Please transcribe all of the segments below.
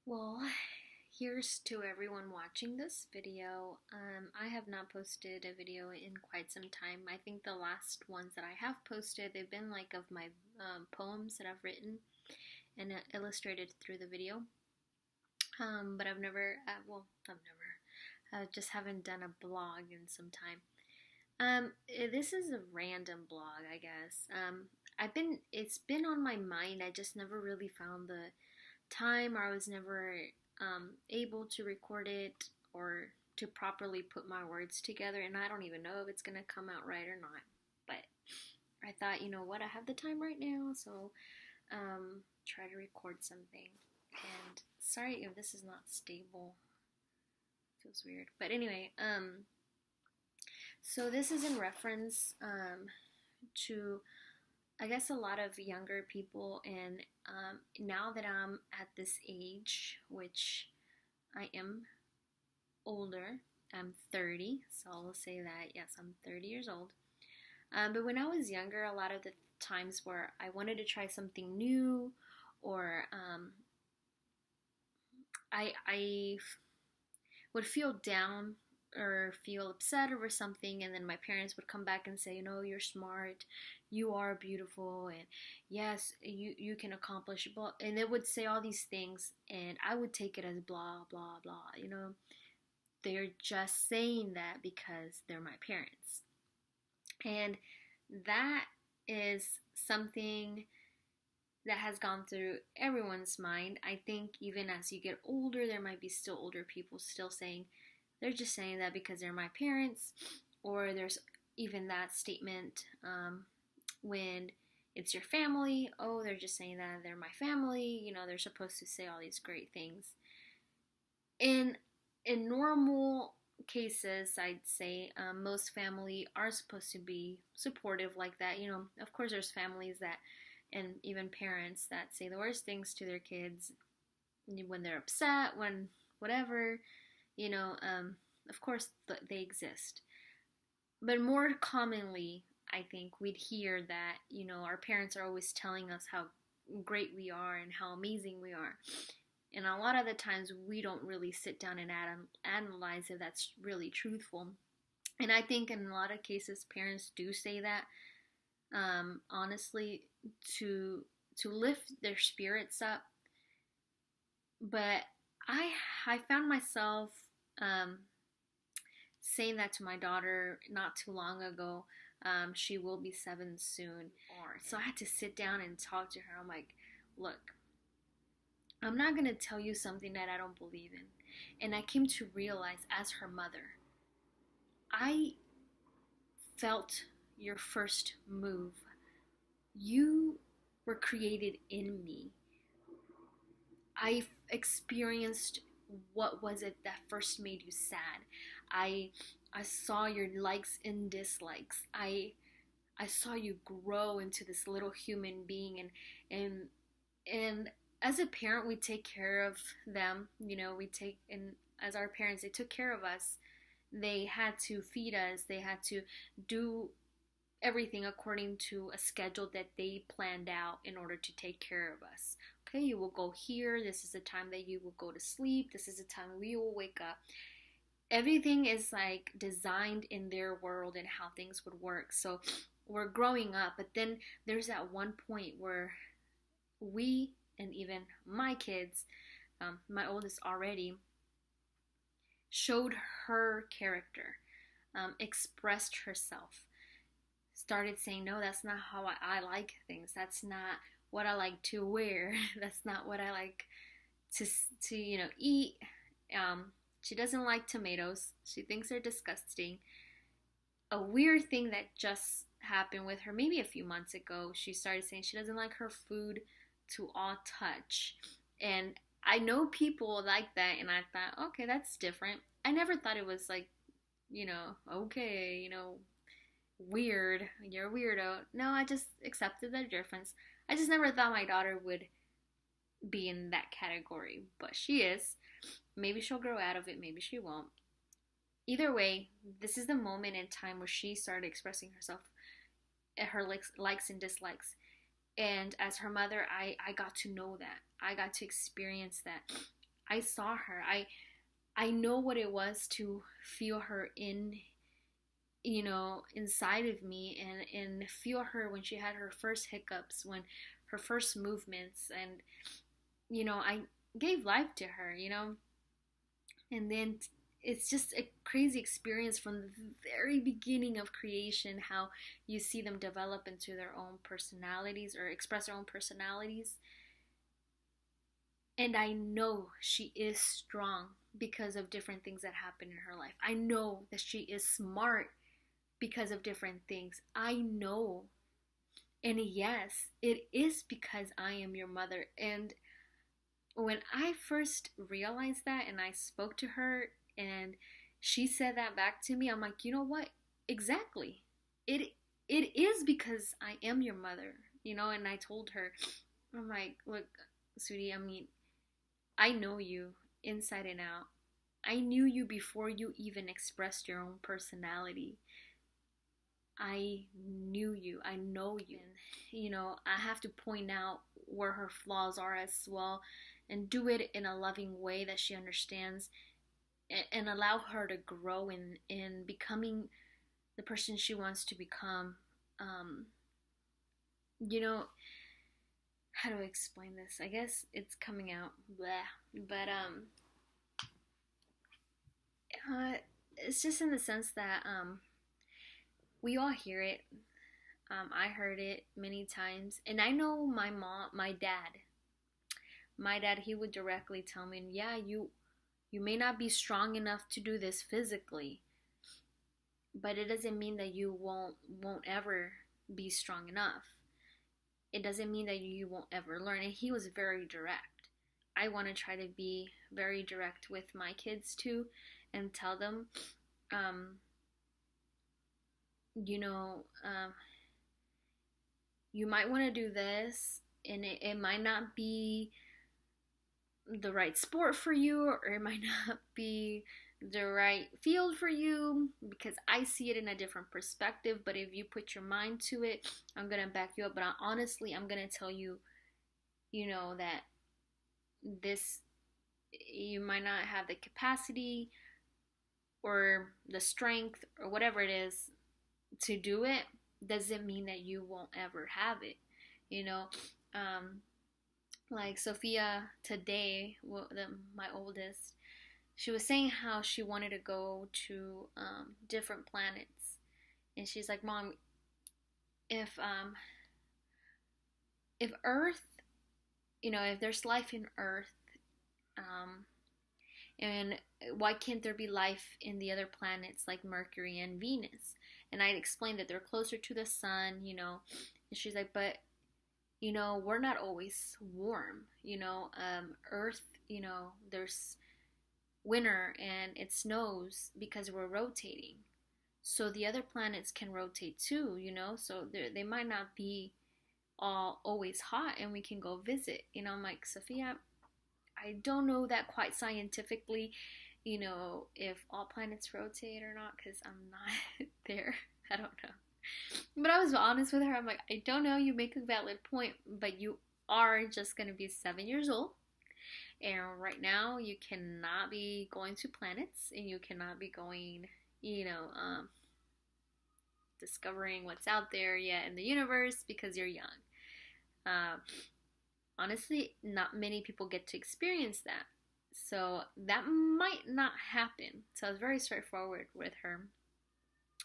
Well, here's to everyone watching this video. I have not posted a video in quite some time. I think the last ones that I have posted, they've been like of my poems that I've written and illustrated through the video. But I've never, I just haven't done a blog in some time. This is a random blog, I guess. It's been on my mind. I just never really found the time, or I was never able to record it or to properly put my words together, and I don't even know if it's gonna come out right or not. But I thought, you know what, I have the time right now, so try to record something. And sorry if this is not stable. It feels weird. But anyway, so this is in reference to, I guess, a lot of younger people, and now that I'm at this age, which I am older, I'm 30, so I'll say that, yes, I'm 30 years old. But when I was younger, a lot of the times where I wanted to try something new, or I would feel down or feel upset over something, and then my parents would come back and say, you know, you're smart, you are beautiful, and yes, you can accomplish it, and they would say all these things, and I would take it as blah blah blah, you know, they're just saying that because they're my parents. And that is something that has gone through everyone's mind. I think even as you get older, there might be still older people still saying, they're just saying that because they're my parents. Or there's even that statement when it's your family. Oh, they're just saying that they're my family. You know, they're supposed to say all these great things. In normal cases, I'd say most family are supposed to be supportive like that. You know, of course, there's families that, and even parents that say the worst things to their kids when they're upset, when whatever, you know, of course they exist. But more commonly, I think we'd hear that, you know, our parents are always telling us how great we are and how amazing we are. And a lot of the times we don't really sit down and analyze if that's really truthful. And I think in a lot of cases, parents do say that, honestly, to lift their spirits up. But I found myself saying that to my daughter not too long ago. She will be 7 soon. So I had to sit down and talk to her. I'm like, look, I'm not going to tell you something that I don't believe in. And I came to realize as her mother, I felt your first move. You were created in me. I experienced what was it that first made you sad. I saw your likes and dislikes. I saw you grow into this little human being, and as a parent, we take care of them. You know, and as our parents, they took care of us. They had to feed us. They had to do everything according to a schedule that they planned out in order to take care of us. Okay, you will go here. This is the time that you will go to sleep. This is the time we will wake up. Everything is like designed in their world and how things would work. So we're growing up, but then there's that one point where we, and even my kids, my oldest already, showed her character, expressed herself, started saying, no, that's not how I like things. That's not what I like to wear. That's not what I like to you know, eat. She doesn't like tomatoes. She thinks they're disgusting. A weird thing that just happened with her maybe a few months ago, she started saying she doesn't like her food to all touch. And I know people like that, and I thought, okay, that's different. I never thought it was like, you know, okay, you know, weird, you're a weirdo. No, I just accepted the difference. I just never thought my daughter would be in that category, but she is. Maybe she'll grow out of it, maybe she won't. Either way, this is the moment in time where she started expressing herself, her likes and dislikes. And as her mother, I got to know that. I got to experience that. I saw her. I know what it was to feel her in, inside of me, and feel her when she had her first hiccups, when her first movements, and I gave life to her, and then it's just a crazy experience from the very beginning of creation, how you see them develop into their own personalities or express their own personalities. And I know she is strong because of different things that happen in her life. I know that she is smart because of different things. I know. And yes, it is because I am your mother. And when I first realized that and I spoke to her and she said that back to me, I'm like, you know what? Exactly. It is because I am your mother, and I told her, I'm like, look, sweetie, I mean, I know you inside and out. I knew you before you even expressed your own personality. I knew you. I know you. And, I have to point out where her flaws are as well and do it in a loving way that she understands, and allow her to grow in becoming the person she wants to become. Um, you know, how do I explain this? I guess it's coming out, blah. But it's just in the sense that we all hear it. I heard it many times, and I know my dad, he would directly tell me, yeah, you may not be strong enough to do this physically, but it doesn't mean that you won't ever be strong enough. It doesn't mean that you won't ever learn. And he was very direct. I want to try to be very direct with my kids too, and tell them, um, you know, um, you might want to do this, and it might not be the right sport for you, or it might not be the right field for you, because I see it in a different perspective. But if you put your mind to it, I'm gonna back you up. But honestly, I'm gonna tell you, that this, you might not have the capacity or the strength or whatever it is to do it. Doesn't mean that you won't ever have it, you know. Um, like Sophia today, my oldest, she was saying how she wanted to go to different planets, and she's like, "Mom, if if Earth, if there's life in Earth, um, and why can't there be life in the other planets like Mercury and Venus?" And I explained that they're closer to the sun, and she's like, "But we're not always warm, Earth, there's winter and it snows because we're rotating. So the other planets can rotate too, so they might not be all always hot, and we can go visit." I'm like, Sophia, I don't know that quite scientifically, if all planets rotate or not, because I'm not there. I don't know. But I was honest with her. I'm like, I don't know. You make a valid point, but you are just going to be 7 years old. And right now, you cannot be going to planets, and you cannot be going, discovering what's out there yet in the universe because you're young. Uh, Honestly, not many people get to experience that. So that might not happen. So I was very straightforward with her.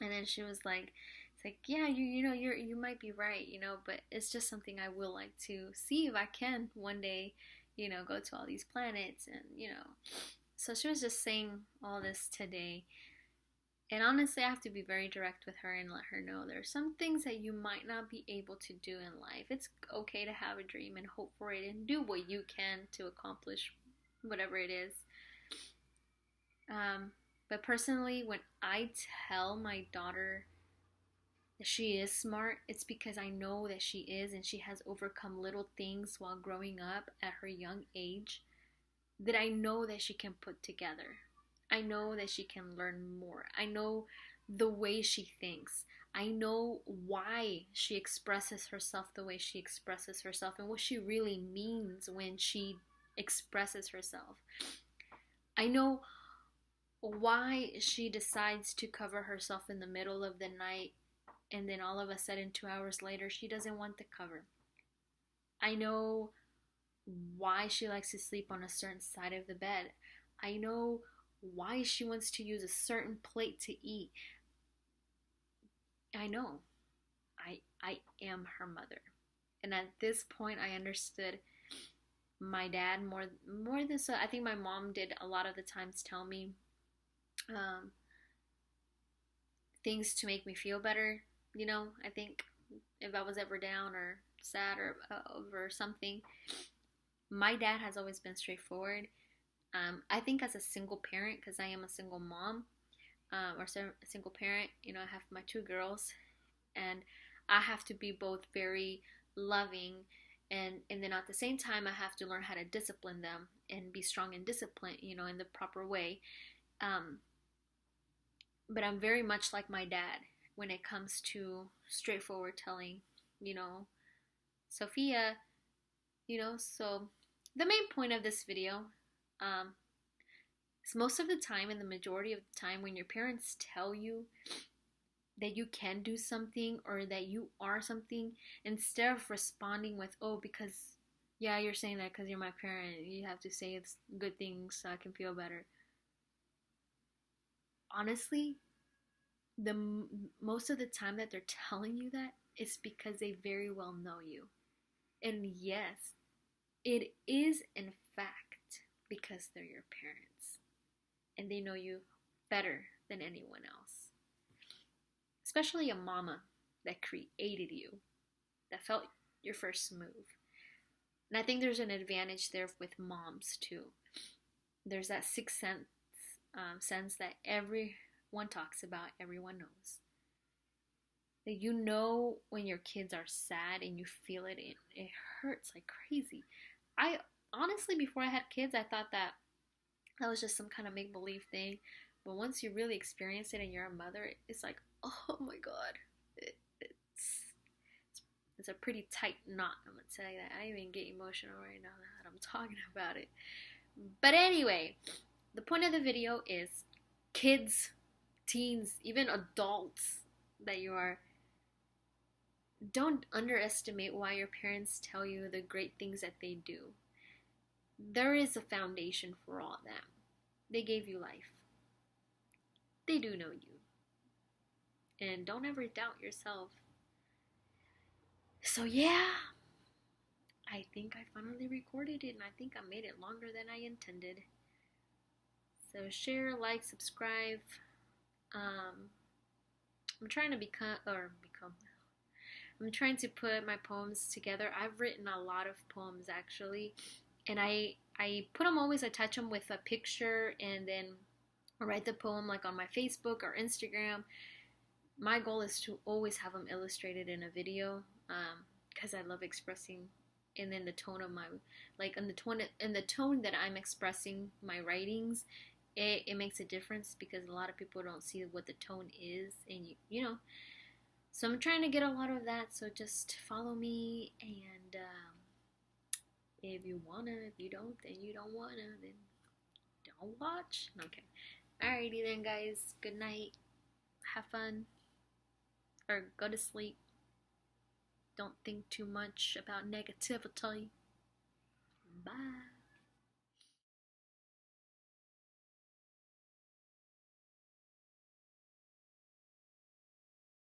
And then she was like, it's like, yeah, you might be right, but it's just something I will like to see if I can one day, go to all these planets, and So she was just saying all this today. And honestly, I have to be very direct with her and let her know there's some things that you might not be able to do in life. It's okay to have a dream and hope for it and do what you can to accomplish whatever it is. But personally, when I tell my daughter that she is smart, it's because I know that she is, and she has overcome little things while growing up at her young age that I know that she can put together. I know that she can learn more. I know the way she thinks. I know why she expresses herself the way she expresses herself, and what she really means when she expresses herself. I know why she decides to cover herself in the middle of the night and then all of a sudden 2 hours later she doesn't want the cover. I know why she likes to sleep on a certain side of the bed. I know why she wants to use a certain plate to eat. I know. I am her mother. And at this point I understood my dad more than so. I think my mom did a lot of the times tell me um, things to make me feel better. I think if I was ever down or sad or over something, my dad has always been straightforward. I think as a single parent, because I am a single mom, or a single parent, I have my 2 girls, and I have to be both very loving and then at the same time I have to learn how to discipline them and be strong and disciplined, in the proper way. Um, but I'm very much like my dad when it comes to straightforward telling, you know, Sophia, so the main point of this video um, is most of the time and the majority of the time when your parents tell you that you can do something or that you are something, instead of responding with, oh, because, yeah, you're saying that because you're my parent, you have to say it's good things so I can feel better. Honestly, most of the time that they're telling you that is because they very well know you. And yes, it is in fact because they're your parents and they know you better than anyone else. Especially a mama that created you, that felt your first move. And I think there's an advantage there with moms too. There's that sixth sense that everyone talks about, everyone knows. That you know when your kids are sad and you feel it, it hurts like crazy. I honestly, before I had kids, I thought that was just some kind of make-believe thing. But once you really experience it and you're a mother, it's like, oh my God. It's a pretty tight knot, I'm going to tell you that. I even get emotional right now that I'm talking about it. But anyway, the point of the video is kids, teens, even adults that you are, don't underestimate why your parents tell you the great things that they do. There is a foundation for all that. They gave you life. They do know you. And don't ever doubt yourself. So yeah, I think I finally recorded it and I think I made it longer than I intended. So share, like, subscribe. I'm trying to I'm trying to put my poems together. I've written a lot of poems actually, and I put them always, attach them with a picture, and then I write the poem like on my Facebook or Instagram. My goal is to always have them illustrated in a video, because I love expressing, and then the tone of my, like in the tone that I'm expressing my writings, it makes a difference because a lot of people don't see what the tone is, and so I'm trying to get a lot of that. So just follow me, and if you wanna, if you don't, then you don't wanna, then don't watch. Okay. Alrighty then, guys. Good night. Have fun. Or go to sleep. Don't think too much about negativity. Bye.